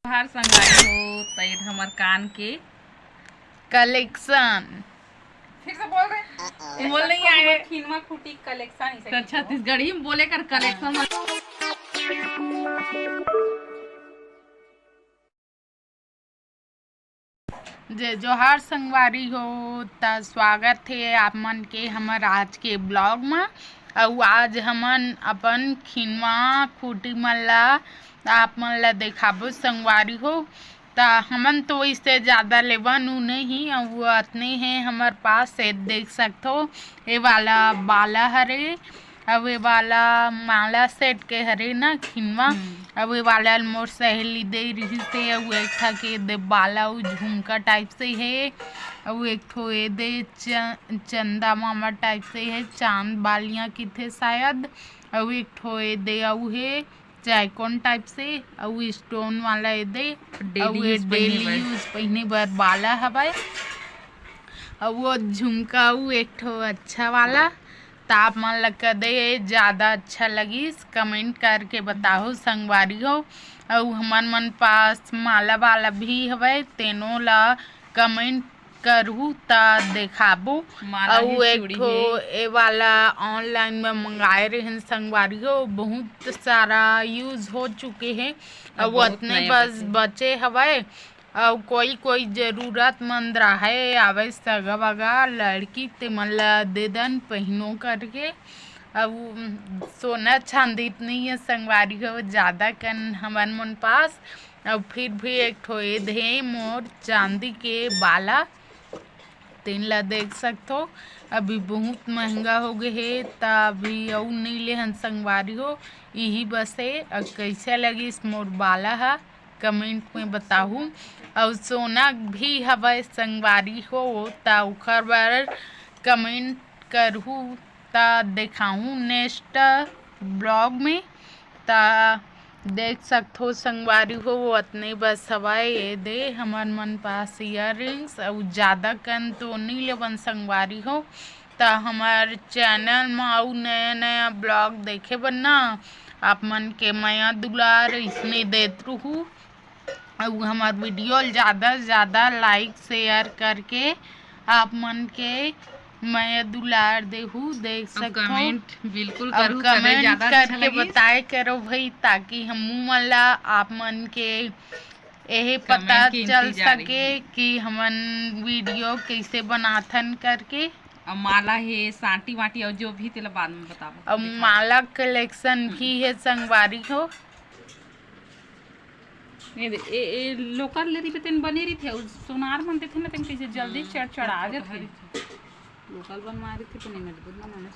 हर संगाई हो तैद हमर कान के कलेक्शन। फिर से बोल रहे बोल नहीं आए खीनवा खूटी कलेक्शन छत्तीसगढ़ी में बोले कर कलेक्शन। जे जोहार संगवारी हो ता स्वागत है आप मन के हमर आज के ब्लॉग में। और आज हमन अपन खिनवा खूटी मन ला आप मन ला देखाबो संगवारी हो। ता हमन तो इससे ज़्यादा लेवन उ नहीं और अतने हैं हमार पास है, देख सकते हो ये वाला बाला हरे अब ये वाला माला सेट के हरे ना खिनवा। अब ये वाला मोर सहेली दे रही से एक ठा के दे बाला उ झुमका टाइप से है और एक ठो ये दे चंदा मामा टाइप से है, चांद बालियाँ की थे शायद। और एक ठो ये दे अउ है जैकोन टाइप से और स्टोन वाला ये दे डेली यूज पहने बर बाला हवाए। और वो झुमका उ एक ठो अच्छा वाला ताप मन लग दे ज़्यादा अच्छा लगी कमेंट करके बताओ संगवारी हो। और हमन मन पास माला वाला भी हवे तेनो ला कमेंट करूँ ता देखाबो। और एक ठो ए वाला ऑनलाइन में मंगाए रहे संगवारी हो, बहुत सारा यूज हो चुके हैं और वो इतने बस बचे हवे। और कोई जरूरतमंद रहे आवे सगा वगा लड़की ते मन ला दे दन पहनो करके। अब सोना चांदी इतनी है संगवारी हो ज़्यादा कन हमन मन पास। और फिर भी एक ठो दे मोर चांदी के बाला तीन ला देख सकते हो। अभी बहुत महंगा हो गए है ता अभी और नहीं ले हन संगवारी हो। यही बस है और कैसे लगी इस मोर बाला है कमेंट में बताऊँ। और सोना भी हवा संगवारी हो ता उखर बार कमेंट करूँ ता दिखाऊँ नेक्स्ट ब्लॉग में ता देख सकते हो संगवारी हो। वो इतने बस हवाए ये दे हमार मन पास ईयर रिंग्स और ज़्यादा कन तो नहीं लेवन संगवारी हो। ता हमार चैनल में और नया नया ब्लॉग देखे बनना आप मन के माया दुलार इसने देत रहूँ। और हमार वीडियो ज़्यादा से ज़्यादा लाइक शेयर करके आप मन के मैं दुलार देहू देख सकते हो। कमेंट बिल्कुल और करूँ कमेंट करके बताए करो भाई ताकि हम मन ला आप मन के यही पता चल सके कि हमन वीडियो कैसे बनाथन करके। और माला है सांटी वाटी और जो भी तेला बाद में बताबो। और माला कलेक्शन भी है संगवारी हो। ए लोकल ले रही तेन बने रही थे सोनार बनते थे ना तेन कैसे जल्दी चढ़ा जाते लोकल बनवा रही थी तो नहीं मजबूत ना